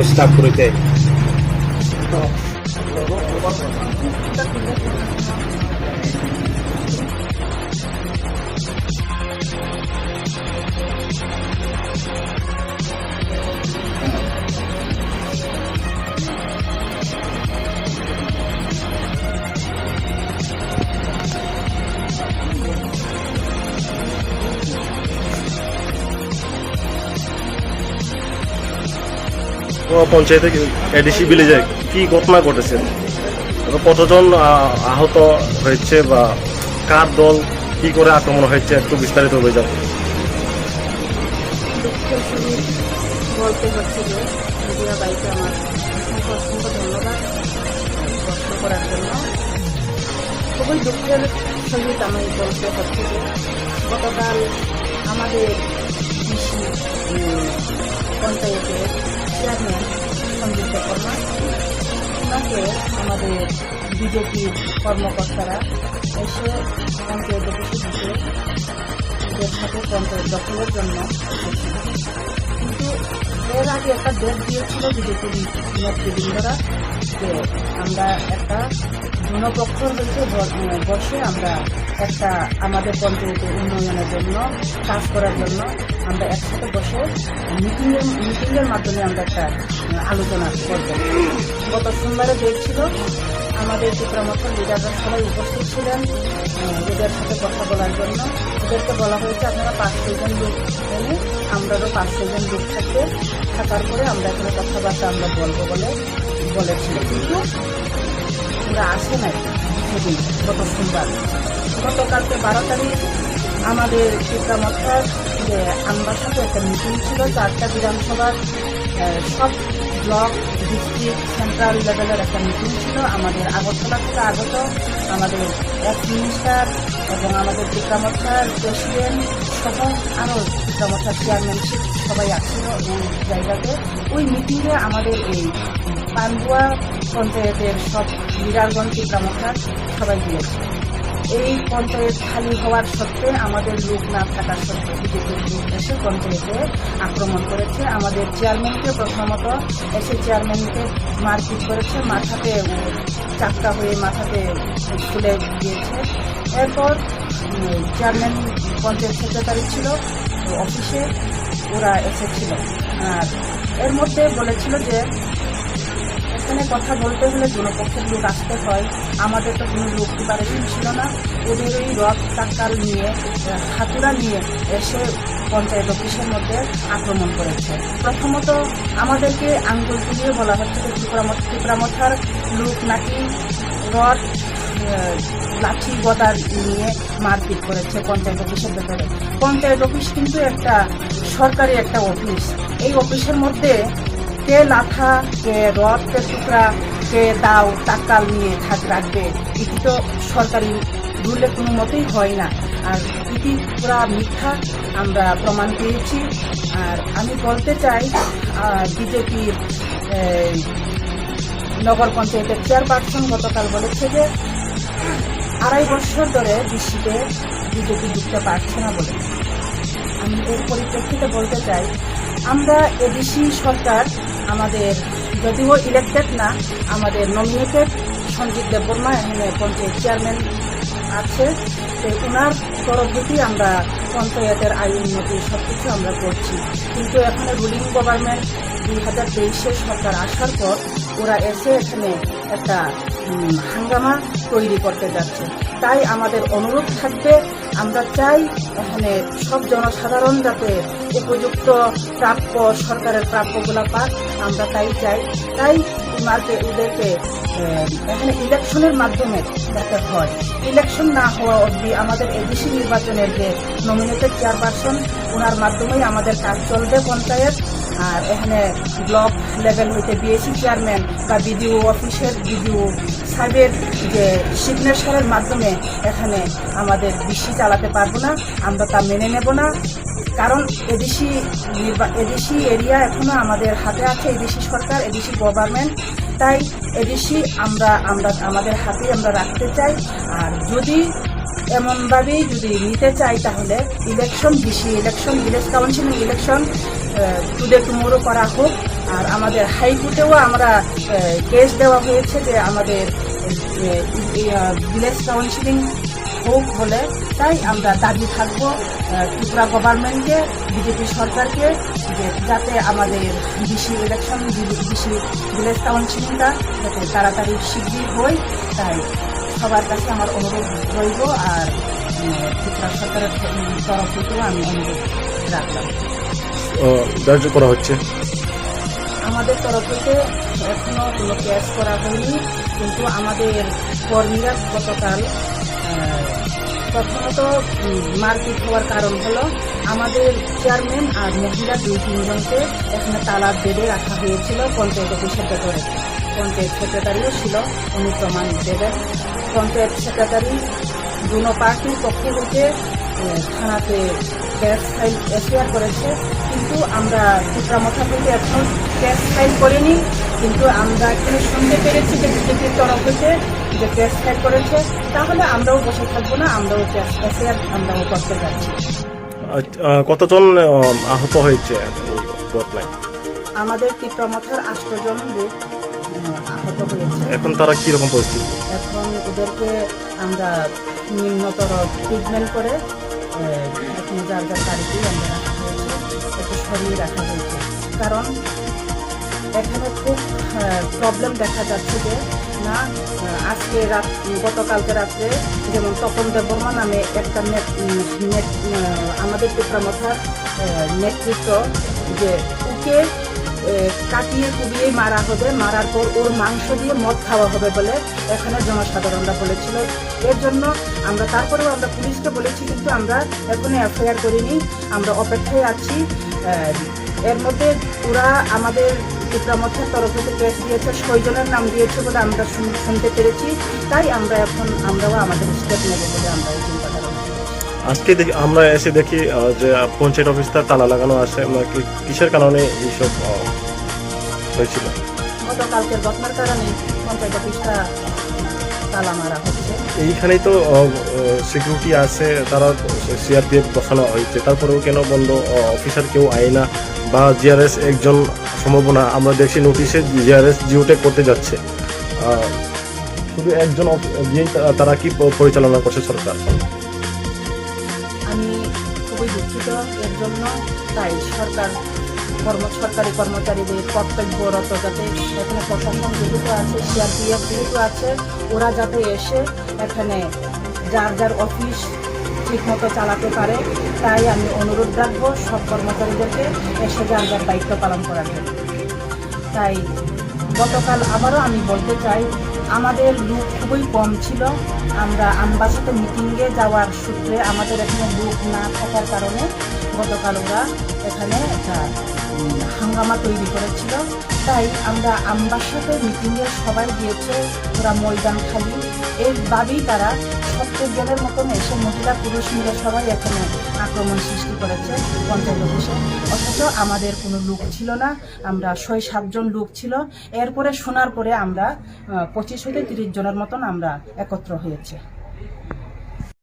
Staff করিতে পঞ্চায়েতে ADC ভিলেজে কি ঘটনা ঘটেছে, কতজন আহত হয়েছে বা কার দল কি করে আক্রমণ হয়েছে একটু বিস্তারিত হয়ে যাবে। বলতে হচ্ছে যে মিডিয়া বাইকে আমার অসংখ্য ধন্যবাদ প্রশ্ন করার জন্য। খুবই দুঃখের সহিত আমি বলতে হচ্ছে যে গতকাল আমাদের কৃষি পঞ্চায়েতের চেয়ারম্যান সঞ্জিত কর্মা ওনাকে আমাদের বিজেপির কর্মকর্তারা এসে পঞ্চায়েত অফিসে ঢুকে ওদের সাথে পঞ্চায়েত দখলের জন্য এসেছিল। কিন্তু এর আগে একটা ডেট দিয়েছিল বিজেপির নেতৃবৃন্দরা যে আমরা একটা জনপক্ষর হইতে বসে আমরা একটা আমাদের পঞ্চায়েতের উন্নয়নের জন্য কাজ করার জন্য আমরা একসাথে বসে মিটিংয়ের মাধ্যমে আমরা একটা আলোচনা করব। গত সোমবারে ডেট ছিল, আমাদের চিত্রমথল লিডাররা সবাই উপস্থিত ছিলেন এদের সাথে কথা বলার জন্য। এদেরকে বলা হয়েছে আপনারা 5-6 জন লোক এনে আমরাও 5-6 জন লোক থাকার পরে আমরা এখানে কথাবার্তা আমরা বলবো বলে বলেছিল। কিন্তু ওরা আসে নাই সেদিন, গত সোমবার। গতকালকে 12 তারিখ আমাদের চিত্রমথার যে আমার সাথে একটা মিটিং ছিল, 4টা বিধানসভার সব ব্লক ডিস্ট্রিক্ট সেন্ট্রাল লেভেলের একটা মিটিং ছিল। আমাদের আগরতলা থেকে আগত আমাদের এক্স মিনিস্টার এবং আমাদের চিত্রমথার প্রেসিডেন্ট সহ আরও চিত্রমথার চেয়ারম্যানশিপ সবাই আসছিল ওই জায়গাতে। ওই মিটিংয়ে আমাদের এই পান্ডুয়া পঞ্চায়েতের সব লিডারগণ চিত্রমথার সবাই দিয়েছে। এই পঞ্চায়েত খালি হওয়ার সত্ত্বে আমাদের লোক না থাকার সত্ত্বে বিজেপির লোক এসে পঞ্চায়েতে আক্রমণ করেছে। আমাদের চেয়ারম্যানকে প্রথমত এসে চেয়ারম্যানকে মারপিট করেছে, মাথাতে চাপটা হয়ে মাথাতে ফুলে দিয়েছে। এরপর চেয়ারম্যান পঞ্চায়েত সেক্রেটারি ছিল অফিসে, ওরা এসেছিল। আর এর মধ্যে বলেছিল যে এখানে কথা বলতে হলে জনপক্ষের লোক আসতে হয়, আমাদের তো কোনো লোক প্রিপারেশন ছিল না। ওদের ওই রথ টাক্কাল নিয়ে হাতুড়া নিয়ে এসে পঞ্চায়েত অফিসের মধ্যে আক্রমণ করেছে। প্রথমত আমাদেরকে আঙ্গুল তুলিয়ে বলা হচ্ছে যে ত্রিপুরামথার লোক নাকি রথ লাঠি গদা নিয়ে মারপিট করেছে পঞ্চায়েত অফিসের ভেতরে। পঞ্চায়েত অফিস কিন্তু একটা সরকারি একটা অফিস। এই অফিসের মধ্যে কে লাঠা, কে রড, কে টুকরা, কে দাও টাক্কাল নিয়ে রাখবে, এটি তো সরকারি রুলে কোনো মতেই হয় না। আর এটি পুরা মিথ্যা আমরা প্রমাণ পেয়েছি। আর আমি বলতে চাই বিজেপির নগর পঞ্চায়েতের চেয়ারপারসন গতকাল বলেছে যে 2.5 বছর ধরে ডিসিতে বিজেপি ঢুকতে পারছে না বলে। আমি এর পরিপ্রেক্ষিতে বলতে চাই আমরা এডিসি সরকার আমাদের যদিও ইলেক্টেড না, আমাদের নমিনেটেড সঞ্জিত দেববর্মা এখানে পঞ্চায়েত চেয়ারম্যান আছে, তো ওনার তরফেই আমরা পঞ্চায়েতের আইন উন্নতি সব কিছু আমরা করছি। কিন্তু এখানে রুলিং গভর্নমেন্ট 2023-এর সরকার আসার পর ওরা এসে এখানে একটা হাঙ্গামা তৈরি করতে যাচ্ছে। তাই আমাদের অনুরোধ থাকবে, আমরা চাই এখানে সব জনসাধারণ যাতে উপযুক্ত প্রাপ্য সরকারের প্রাপ্যগুলা পাক, আমরা তাই চাই। তাই ওদেরকে এখানে ইলেকশনের মাধ্যমে যাতে হয়, ইলেকশন না হওয়া অবধি আমাদের এডিসি নির্বাচনের যে নমিনেটেড চেয়ারপারসন ওনার মাধ্যমেই আমাদের কাজ চলবে পঞ্চায়েত। আর এখানে ব্লক লেভেল হইতে বিএসি চেয়ারম্যান বা বিডিও অফিসের বিডিও সাহেবের যে সিগনেচারের মাধ্যমে এখানে আমাদের ডিসি চালাতে পারবো না, আমরা তা মেনে নেব না। কারণ এডিসি এরিয়া এখনো আমাদের হাতে আছে, এডিসি সরকার, এডিসি গভর্নমেন্ট। তাই এডিসি আমরা আমাদের হাতে আমরা রাখতে চাই। আর যদি এমনভাবেই যদি নিতে চাই তাহলে election, DC election, village council election today tomorrow করা হোক। আর আমাদের হাইকোর্টেও আমরা কেস দেওয়া হয়েছে যে আমাদের ভিলেজ কাউন্সিলিং হোক বলে। তাই আমরা দাবি থাকবো ত্রিপুরা গভর্নমেন্টকে, বিজেপি সরকারকে, যে যাতে আমাদের ডিসি ইলেকশন, ডিসি ভিলেজ কাউন্সিলিংটা যাতে তাড়াতাড়ি শীঘ্রই হয়। তাই সবার কাছে আমার অনুরোধ রইব, আর ত্রিপুরা সরকারের তরফ থেকেও আমি অনুরোধ রাখলাম। দার্য করা হচ্ছে। আমাদের তরফ থেকে এখনো কোনো কেস করা হয়নি, কিন্তু আমাদের কর্মীরা গতকাল প্রথমত মারপিট হওয়ার কারণ হলো আমাদের চেয়ারম্যান আর মহিলা 2-3 জনকে এখানে তালা বেঁধে রাখা হয়েছিল পঞ্চায়েত অফিসের ভেতরে। পঞ্চায়েত সেক্রেটারিও ছিল, উনি প্রমাণ দেবেন। পঞ্চায়েত সেক্রেটারি দুনো পার্টির পক্ষ থেকে থানাতে কেস ফাইল এফআইআর করেছে, কিন্তু আমরা ত্রিপুরামথা থেকে এখন কেস ফাইল করিনি। কিন্তু আমরা এখানে শুনতে পেরেছি যে বিজেপির তরফ থেকে যে কেস ফাইল করেছে, তাহলে আমরাও বসে থাকবো না, আমরাও কেস এফআইআর আমরাও করতে যাচ্ছি। কতজন আহত হয়েছে ঘটনায়? আমাদের ত্রিপুরামথার 8 জন লোক আহত হয়েছে। এখন তারা কিরকম পরিস্থিতি? এখন ওদেরকে আমরা নিম্নতর ট্রিটমেন্ট করে এখন যার যার বাড়িতেই আমরা রাখা হয়েছে, একটু সরিয়ে রাখা হয়েছে। কারণ এখানে খুব প্রবলেম দেখা যাচ্ছে যে না, আজকে গতকালকে রাত্রে যেমন তপন দেববর্মা নামে একটা আমাদের ত্রিপুরামথার নেতৃত্ব, যে ওকে কাটিয়ে কুবিয়ে মারা হবে, মারার পর ওর মাংস দিয়ে মদ খাওয়া হবে বলে এখানে জনসাধারণরা বলেছিল। এর জন্য আমরা তারপরেও আমরা পুলিশকে বলেছি, কিন্তু আমরা এখনো এফআইআর করিনি, আমরা অপেক্ষায় আছি। এর মধ্যে ওরা আমাদের ত্রিপুরামথার তরফ থেকে কেস দিয়েছে, 6 জনের নাম দিয়েছে বলে আমরা শুনতে পেরেছি। তাই আমরা এখন আমরাও আমাদের স্টেপ নেব বলে আমরা এই চিন্তাধারা। আজকে আমরা এসে দেখি যে পঞ্চায়েত অফিসটা তালা লাগানো আছে। কিসের কারণে এইসব হয়েছিল? গতকালকের ঘটনার কারণে পঞ্চায়েত অফিসটা তালা মারা হচ্ছে। এইখানেই তো সিকিউরিটি আছে, তারা সিআরপিএফ বসানো হয়েছে, তারপরেও কেন বন্ধ? অফিসার কেউ আয় না, বা জিআরএস একজন সম্ভাবনা আমরা দেখছি নোটিশে জিআরএস জিওটেক করতে যাচ্ছে, শুধু একজন দিয়েই তারা কি পরিচালনা করছে সরকার? আমি খুবই দুঃখিত এর জন্য। তাই সরকারি কর্মচারীদের কর্তব্যরত যাতে এখানে প্রশাসন যেহেতু আছে, সিআরপিএফ যেহেতু আছে, ওরা যাতে এসে এখানে যার যার অফিস ঠিকমতো চালাতে পারে, তাই আমি অনুরোধ রাখবো সব কর্মচারীদেরকে এসে যার যার দায়িত্ব পালন করার জন্য। তাই গতকাল আবারও আমি বলতে চাই, আমাদের লোক খুবই কম ছিল। আমরা আমবাসাতে মিটিংয়ে যাওয়ার সূত্রে আমাদের এখানে লোক না থাকার কারণে গতকাল ওরা এখানে একটা হাঙ্গামা তৈরি করেছিল। তাই আমরা আমবাসাতে মিটিংয়ে সবাই গিয়েছে, ওরা ময়দান খালি, এইভাবেই তারা 70 জনের মতন এসে মহিলা পুরুষ মিলে সবাই এখানে আক্রমণ সৃষ্টি করেছে পঞ্চায়েত অফিসে। অথচ আমাদের কোনো লোক ছিল না, আমরা 6-7 জন লোক ছিল। এরপরে শোনার পরে আমরা 25 থেকে 30 জনের মতন আমরা একত্র হয়েছে।